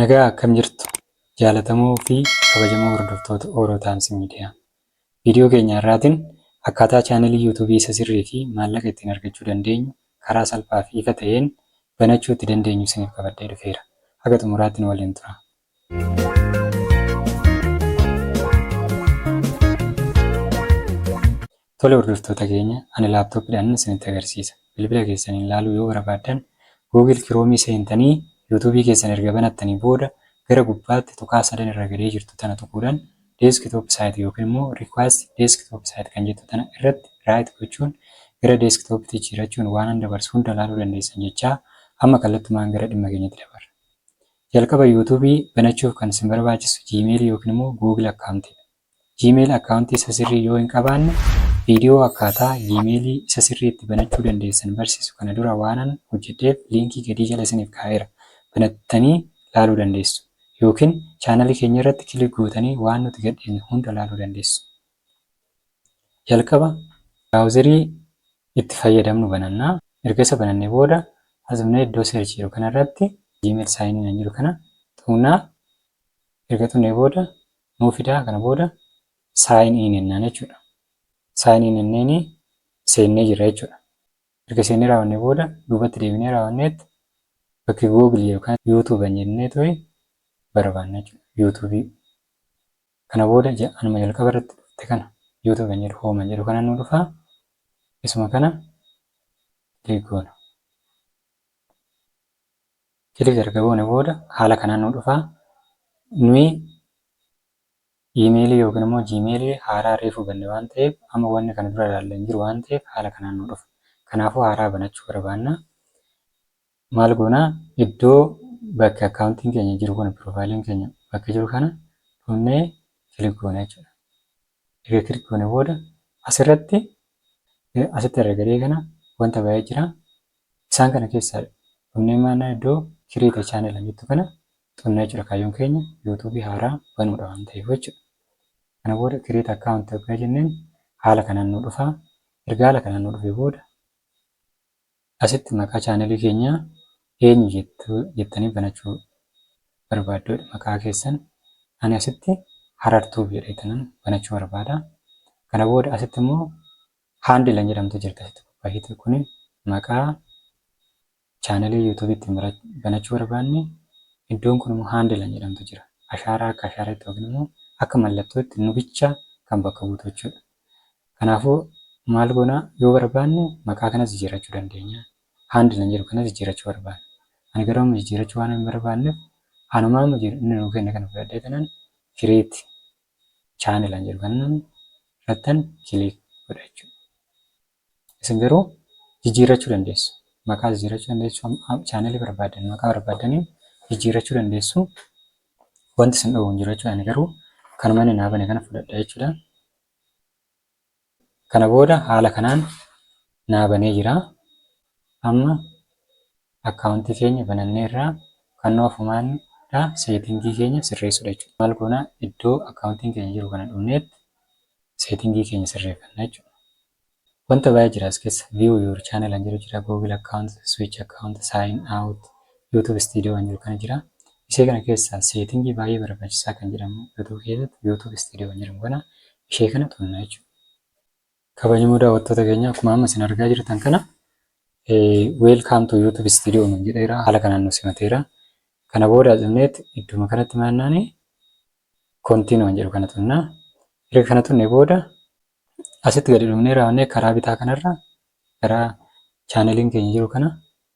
Nagaa akkam jirtu jaallatamoo fi kabajamoo hordoftoota Oroo Times Miidiyaa. Viidiyoo keenya irraatiin akkaataa chaanalii yuutuubii isa sirrii fi maallaqa ittiin argachuu dandeenyu karaa salphaa fi ifa ta'een banachuu itti dandeenyu isiniif qabadhee dhufeera. Haga xumuraatti nu waliin tura. Tole hordoftoota keenya, ani laaptooppiidhaan isinitti agarsiisa. Bilbila keessaniin ilaaluu yoo barbaaddan Google Chrome seentanii yuutuubii keessan erga banattanii booda gara gubbaatti tuqaa sadan irra gadee jirtu tana tuquudhaan deeskitoop saayit yookiin immoo riikwaast deeskitoop saayit kan jettu tana irratti raayit gochuun gara deeskitooppitti jijjiirachuun waan an dabarsu hunda ilaaluu dandeessan jechaa amma kallattumaan gara dhimma keenyatti dabarra. Jalqaba yuutuubii banachuuf kan isin barbaachisu Gmail yookiin immoo Google akkaawuntiidha. Gmail akkaawuntii isa sirrii yoo hin qabaanne viidiyoo akkaataa Gmail isa sirrii itti banachuu dandeessan barsiisu kana dura waanan hojjedheef liinkii gadii jala isiniif kaa'eera. Banattanii ilaaluu dandeessu. Yookiin chaanalii keenya irratti kilik gootanii waan nuti gadhiifne hunda ilaaluu dandeessu. Jalqaba biraawuzarii itti fayyadamnu banannaa. Erga isa banannee booda asumnee iddoo seerchii jiru kanarratti Gmail saayinii kan jiru kana xuqnaa. Erga xuqnee booda nuu fidaa kana booda saayin in jennaan jechuudha. Saayin in jenneen seennee jirra jechuudha. Erga seennee raawwannee booda duubatti deebinee raawwanneetti bakki Google yookaan YouTube jennee to'e barbaanna jechuudha. YouTube kana booda anuma jalqaba irratti dhufte kana YouTube jedhu hooma jedhu kana nu dhufaa. Isuma kana kilik goona. Kilik erga goone booda haala kanaan nu dhufaa. Nuyi iimeelii yookiin immoo Gmailii haaraa reefuu banne waan ta'eef amma wanni kana dura ilaallee hin jiru waan ta'eef haala kanaan nu dhufa. Kanaafuu haaraa banachuu barbaanna. Maal goonaa iddoo bakka akkaawuntiin keenya jiru kun piroofaayiliin keenya bakka jiru kana dhufnee kilik goona jechuudha. Erga kilik goone booda asitti irra gadee kana wanta baay'ee jira. Isaan kana keessaa dhufnee maannaa iddoo kiriita chaanel jettu kana xunnee jira. Kaayyoon keenya yuutuubii haaraa banuudha waan ta'eef jechuudha. Kana booda kiriita akkaawuntii akka jenneen haala kanaan nu dhufaa. Erga haala kanaan nu dhufee booda asitti maqaa chaanalii keenyaa eenyu jettanii banachuu barbaaddoodha. Maqaa keessan ani asitti Harartuu jedheetanan banachuu barbaada. Kana booda asitti immoo haandilan jedhamtu jirti. Asitti baay'ee kun maqaa chaanalii yuutuubii ittiin banachuu barbaanne iddoon kun immoo haandilan jedhamtu jira. Ashaaraa akka ashaaraatti yookiin immoo akka mallattootti nu bicha kan bakka buutu jechuudha. Kanaafuu maal goonaa yoo barbaanne maqaa kanas jijjiirachuu dandeenya. Haandilan jedhu kanas jijjiirachuu barbaanna. Ani garuu amma jijjiirachuu waan hin barbaanneef anumaan inni nuu kenna kana fudhadhee tanan kireet chaanel jedhu kanan irrattan kilik godha jechuudha. Isin garuu jijjiirachuu dandeessu. Maqaa jijjiirachuu dandeessu. Chaanelii barbaadan maqaa barbaadaniin jijjiirachuu dandeessu. Wanti isin dhowwu hin jiru jechuudha. Ani garuu kanuma inni naa bane kana fudhadha jechuudha. Kana booda haala kanaan naa banee jira. Amma akkaawuntii keenya banannee irraa kan nu ofumaanidha seetingii keenya sirreessudha jechuudha. Maal goonaa iddoo akkaawuntiin keenya jiru kana dhufneetti seetingii keenya sirreeffanna jechuudha. Wanta baay'ee jira as keessa view your channel kan jiru jira. Google account, switch account, sign out, YouTube studio kan jiru kana jira. Ishee kana keessaa seetingii baay'ee barbaachisaa kan jedhamu YouTube keessatti YouTube studio kan jedhamu kana ishee kana xunna jechuudha. Kabajamoo daawwattoota keenya akkuma amma isin argaa jirtan kana welcome to YouTube studio nu jedheera. Haala kanaan nu simateera. Kana booda dhufneet idduma kanatti maannaani continue kan jedhu kana xunnaa. Erga kana xunne booda asitti gadi dhufnee raawwannee karaa bitaa kanarra gara chaaneliin keenya jiru kana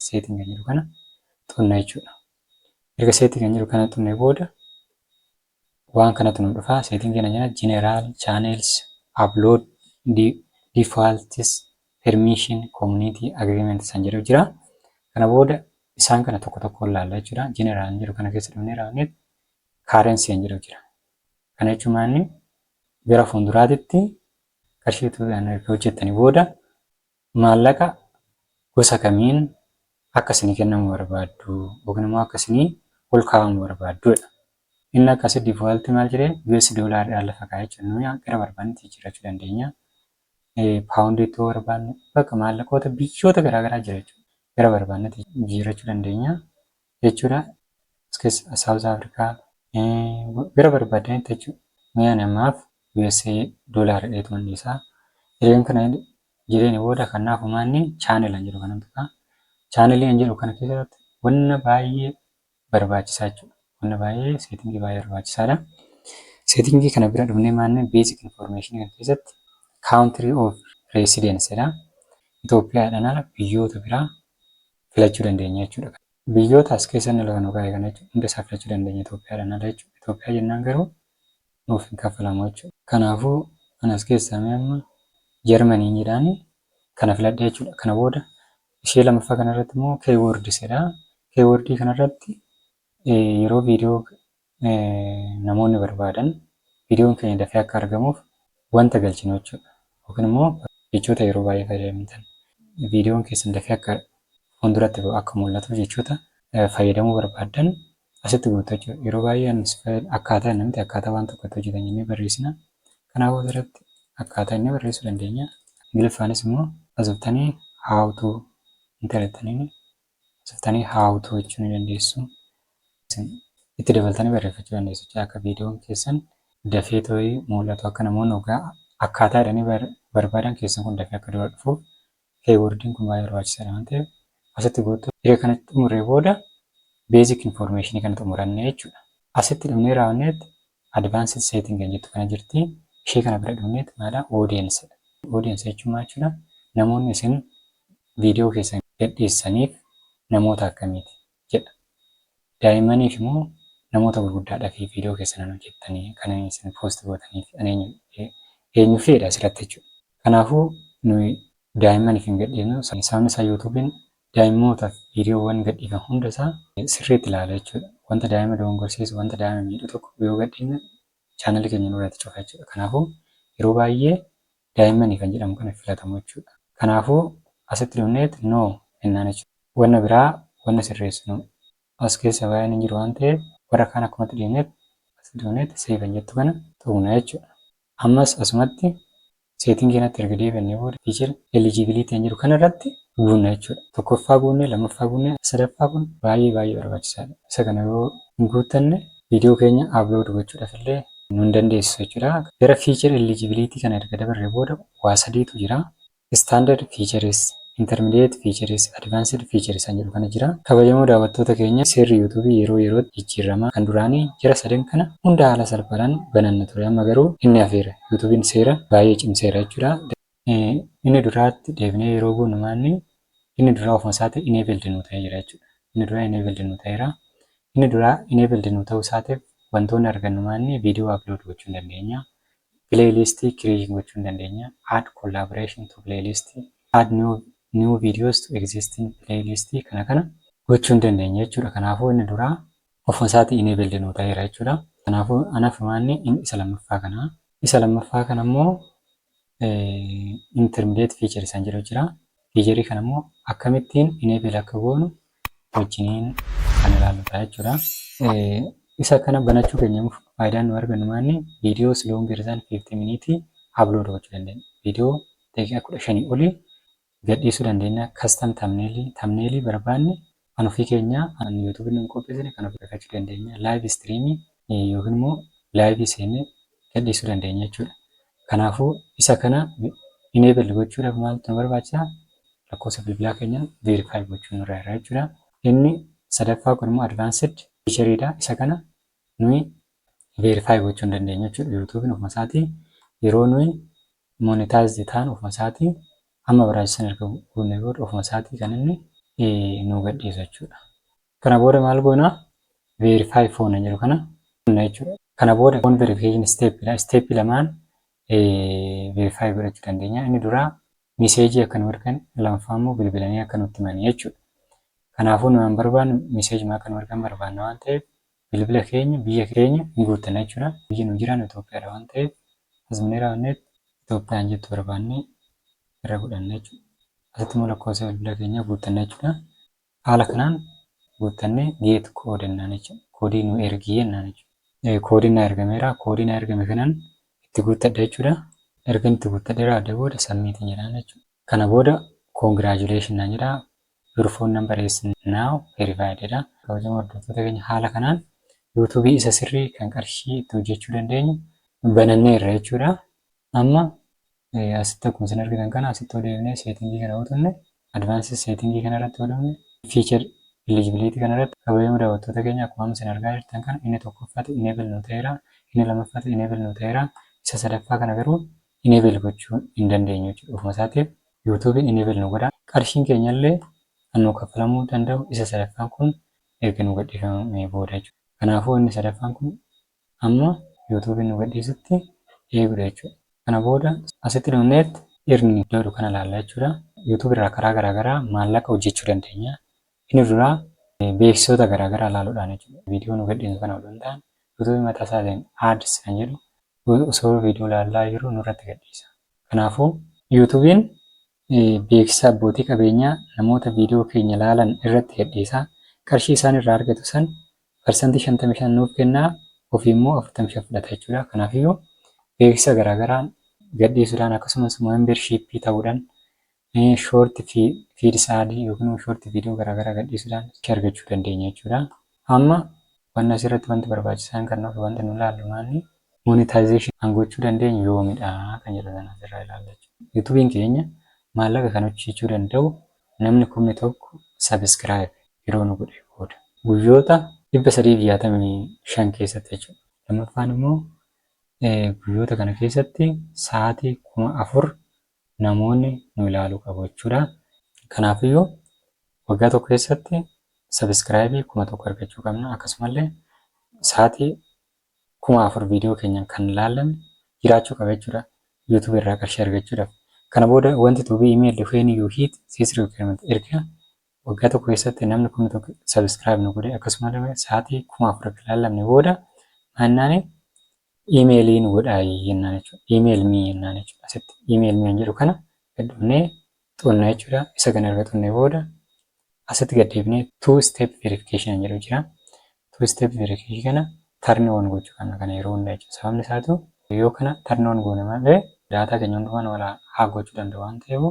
seetiin kan jiru kana xunna jechuudha. Erga seetiin kan jiru kana xunne booda waan kanatu nu dhufaa. Seetiin keenya jala general channels upload defaults permission community agreement san jedhu jira. Kana booda isaan kana tokko tokko ilaalla jechuudha. General jedhu kana keessa dhufnee raawwannee currency kan jedhu jira. Kana jechuun gara fuulduraatti qarshiitu hojjettanii booda maallaqa gosa kamiin akka isinii kennamu barbaaddu yookiin immoo akka isinii ol kaa'amu barbaadduudha. Inni akkasii default maal jedhee US doolaariidhaan lafa kaa'ee jechuudha. Gara barbaannetti jijjiirachuu dandeenya. Paawundii ta'uu barbaanne bakka maallaqoota biyyoota garaagaraa jira jechuudha. Gara barbaannetti jijjiirachuu dandeenya jechuudha. as keessa South Africa gara barbaadanitti jechuudha. Mi'aan ammaaf USA doolaara dheetuun isaa jireen kana jireenya booda kanaaf uummanni chaanelaan jedhu kanan tuqaa. Chaaneliin jedhu kana keessatti wanna baay'ee barbaachisaa jechuudha. Wanna baay'ee seetingii baay'ee barbaachisaadha. Seetingii kana bira dhufnee maanne beezik infoormeeshinii kan keessatti country of residence jedha. Itoophiyaadhaan ala biyyoota biraa filachuu dandeenya jechuudha. Biyyoota as keessa inni lafa nu kaa'e kana jechuudha. Hunda isaa filachuu dandeenya Itoophiyaadhaan ala jechuudha. Itoophiyaa jennaan garuu nuuf hin kaffalamu jechuudha. Kanaafuu kan as keessaa amma Jarmanii jedhaan kana filadhe jechuudha. Kana booda ishee lammaffaa kanarratti immoo keewoordis jedha. Keewoordii kanarratti yeroo viidiyoo namoonni barbaadan viidiyoon keenya dafee akka argamuuf wanta galchinu jechuudha. Yookiin immoo jechoota yeroo baay'ee fayyadamtan viidiyoon keessan dafee akka fuulduratti akka mul'atu jechoota fayyadamuu barbaadan asitti guutuu jechuudha. Yeroo baay'ee akkaataa namni akkaataa waan tokkotti hojjetan jennee barreessina. Kanaafuu asirratti akkaataa inni barreessuu dandeenya. Ingiliffaanis immoo asooftanii haawutuu intarneetaniin asooftanii haawutuu jechuu ni dandeessu. Itti dabaltanii barreeffachuu dandeessu. Akka viidiyoon keessan dafee too'ii mul'atu akka namoonni ogaa akkaataa jedhanii barbaadan keessan kun dafee akka dura dhufuuf keewoordiin kun baay'ee barbaachisaadha waan ta'eef asitti guutuu yeroo kanatti xumuree booda beezik infoormeeshinii kana xumuranne jechuudha. Asitti dhufnee raawwanneet advaansed seeting kan jettu kana jirti. Ishee kana bira dhufneet maadhaa oodiyeensadha. Oodiyeensa jechuun maal jechuudha? Namoonni isin viidiyoo keessan gadhiisaniif namoota akkamiiti jedha. Daa'immaniif immoo namoota gurguddaadhaa fi viidiyoo keessan hojjettanii kan isin poost gootaniif eenyu fedha asirratti jechuudha. Kanaafuu nuyi daa'immaniif hin gadhiifnu sababni isaa yuutuubiin daa'immootaaf viidiyoowwan gadhiifan hunda isaa sirriitti ilaala jechuudha. Wanta daa'ima dogongorsiisu wanta daa'ima miidhu tokko yoo gadhiifne chaanalii keenya nurratti cufa jechuudha. Kanaafuu yeroo baay'ee daa'immanii kan jedhamu kana filatamu jechuudha. Kanaafuu asitti dhufneet noo jennaan jechuudha. Wanna biraa wanna sirreessinu as keessa baay'een hin jiru waan ta'eef warra kaan akkumatti dhiibneet asitti dhufneet seevan jettu kana tuqna jechuudha. Ammas asumatti seetingii kanatti erga deebannee booda fiichar eligibility kan jedhu kanarratti guunna jechuudha. Tokkoffaa guunne, lammaffaa guunne, sadaffaa kun baay'ee barbaachisaadha. Isa kana yoo hin guuttanne viidiyoo keenya upload gochuudhaaf illee nu hin dandeessisu jechuudha. Gara fiichar eligibility kana erga dabarree booda waa sadiitu jira. Standard features, intermediate features, advanced features kan jedhu kana jira. Kabajamoo daawwattoota keenya seerri yuutuubii yeroo yerootti jijjiirama. Kan duraanii jira sadan kana hunda haala salphaadhaan bananna ture. Amma garuu inni hafeera. Yuutuubiin seera baay'ee cimseera jechuudha. Inni duraatti deebinee yeroo guunnu maanni inni duraa ofuma isaatti enabled nu ta'ee jira jechuudha. Inni duraa enabled nu ta'eera. Inni duraa enabled nu ta'uu isaatiif wantoonni argannu maanni viidiyoo upload gochuu hin dandeenya. Playlistii create gochuu hin dandeenya. Add collaboration to playlist. Add new videos to existing playlist kana gochuu hin dandeenya jechuudha. Kanaafuu inni duraa ofuma isaatti enabled nu ta'eera jechuudha. Kanaafuu anaaf maanni isa lammaffaa kana. Isa lammaffaa kana immoo intermediate features kan jedhu jira. Featurii kana immoo akkamittiin enable akka goonu wajjiniin kan ilaallu ta'a jechuudha. Isa kana banachuu keenyaaf faayidaan nu argannu maanni viidiyoo longer than 50 minutes upload gochuu dandeenya. Viidiyoo daqiiqaa 15 olii gadhiisuu dandeenya. Custom thumbnail barbaanne kan ofii keenya yuutuubiin nu qopheessine kan ofii argachuu dandeenya. Live streaming yookiin immoo live seenee gadhiisuu dandeenya jechuudha. Kanaafuu isa kana enable gochuudhaaf maaltu nu barbaachisa? Lakkoofsa bilbilaa keenya verify gochuu nurraa jira jechuudha. Inni sadaffaa kun immoo advanced featureedha. Isa kana nuyi verify gochuu hin dandeenya jechuudha. yuutuubiin ofuma isaatii yeroo nuyi monetize ta'an ofuma isaatii amma barbaachisan erga guunnee booda ofuma isaatii kan inni nu gadhiisu jechuudha. Kana booda maal goona? Verify phone jedhu kana jechuudha. Kana booda phone verification stepidha. Step lamaan verify godhachuu dandeenya. Inni duraa meseejii akka nu argan, lammaffaa immoo bilbilanii akka nutti himanii jechuudha. Kanaafuu nu barbaannu meseejii akka nu argan barbaanna waan ta'eef bilbila keenya biyya keenya hin guuttanna jechuudha. Biyyi nu jiraannu Itoophiyaadha waan ta'eef asumnee raawwanneet Itoophiyaan jettu barbaannee irra godhanna jechuudha. Asitti immoo lakkoofsa bilbila keenyaa guuttanna jechuudha. Haala kanaan guuttannee geet koodannaan jechuudha. Koodii nu ergii jennaan jechuudha. Koodiin na ergameera. Koodiin na ergame kanaan itti guuttadha jechuudha. Erga itti guuttadhe raadda booda submiitiin jedhaan jechuudha. Kana booda congratulation naan jedhaa. Your phone number is now verified jedha. kabajamoo hordoftoota keenya haala kanaan yuutuubii isa sirrii kan qarshii itti hojjechuu dandeenyu bananneerra jechuudha. Amma asitti akkuma isin argitan kana asitti odeeffannee seetingii kana utunne advaansii seetingii kana irratti odeeffannee fiichar eligibilitii kana irratti kabajamoo daawwattoota keenya akkuma isin argaa jirtan kana inni tokkoffaatti enable nu ta'eera, inni lammaffaatti enable nu ta'eera, isa sadaffaa kana garuu enable gochuu hin dandeenyu jechuudha. Ofuma isaatiif yuutuubiin enable nu godha. Qarshiin keenya illee kan nu kaffalamuu danda'u isa sadaffaan kun erga nu gadhiifamee booda jechuudha. Kanaafuu inni sadaffaan kun amma yuutuubiin nu gadhiisutti eegudha jechuudha. Kana booda asitti dhufneetti irni jedhu kana ilaalla jechuudha. Yuutuub irraa karaa garaagaraa maallaqa hojjechuu dandeenya. Inni duraa beeksisoota garaagaraa ilaaluudhaan jechuudha. Viidiyoo nu gadhiisu kana odoo hin taane yuutuubii mataa isaatiin ads kan jedhu osoo viidiyoo ilaalaa jiru nurratti gadhiisa. Kanaafuu yuutuubiin beeksisa abbootii qabeenyaa namoota viidiyoo keenya ilaalan irratti gadhiisa. Qarshii isaan irraa argatu san parsantii 55 nuuf kennaa, ofii immoo 45 fudhata jechuudha. Kanaafiyyuu beeksisa garaagaraa gadhiisuudhaan akkasumas membershiippii ta'uudhaan shoorti fiidis aadii yookiin shoorti viidiyoo garaagaraa gadhiisuudhaan argachuu dandeenya jechuudha. Amma wanti asirratti wanti barbaachisaan kan nuuf wanti nu ilaallu maalni monetization gochuu dandeenyu yoomidha kan jedhu sana asirraa ilaalla jechuudha. Yuutuubiin keenya maallaqa kan hojjechuu danda'u namni 1,000 sabiskiraayib yeroo nu godhe booda guyyoota 365 keessatti jechuudha. Lammaffaan immoo guyyoota kana keessatti sa'aatii 4,000 namoonni nu ilaaluu qabu jechuudha. Kanaafiyyuu waggaa tokko keessatti sabiskiraayibii 1,000 argachuu qabna. Akkasumallee sa'aatii 4,000 viidiyoo keenyaan kan ilaalan jiraachuu qaba jechuudha. Yuutuub irraa qarshii argachuudhaaf. Kana booda wanti tuubii imeelli when you hit this requirement erga waggaa tokko keessatti namni 1,000 sabiskiraayib nu godhe akkasumallee sa'aatii 4,000 ilaalamne booda maannaani imeelii nu godhaa jennaan jechuudha. Imeeli mii jennaan jechuudha. Asitti imeeli mii jedhu kana gadhuunee xunnaa jechuudha. Isa kana erga xunnee booda asitti gaddeebinee two step verification jedhu jira. Two step verification kana turn on gochuu qabna kana yeroo hundaa jechuudha. Sababni isaatu yoo kana turn on goone malee daataa keenya hundumaan wala haa gochuu danda'u waan ta'eef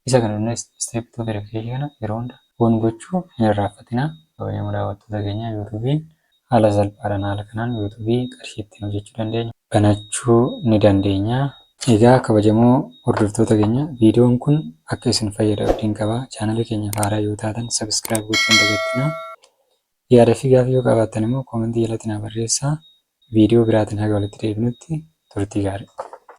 isa kana dhunnee step two verification kana yeroo hundaa on gochuu hin irraanfatinaa. Kabajamoo daawwattoota keenya yuutuubiin haala salphaadhaan haala kanaan yuutuubii qarshii ittiin hojjechuu dandeenya banachuu ni dandeenya. Egaa kabajamoo hordoftoota keenya viidiyoon kun akka isin fayyadu abdiin qaba. Chaanalii keenya haaraa yoo taatan sabiskiraayib gochuu hin dagatinaa. Yaada fi gaaffii yoo qabaattan immoo koomentii jalatti naa barreessaa. Viidiyoo biraatiin haga walitti deebinutti turtii gaarii.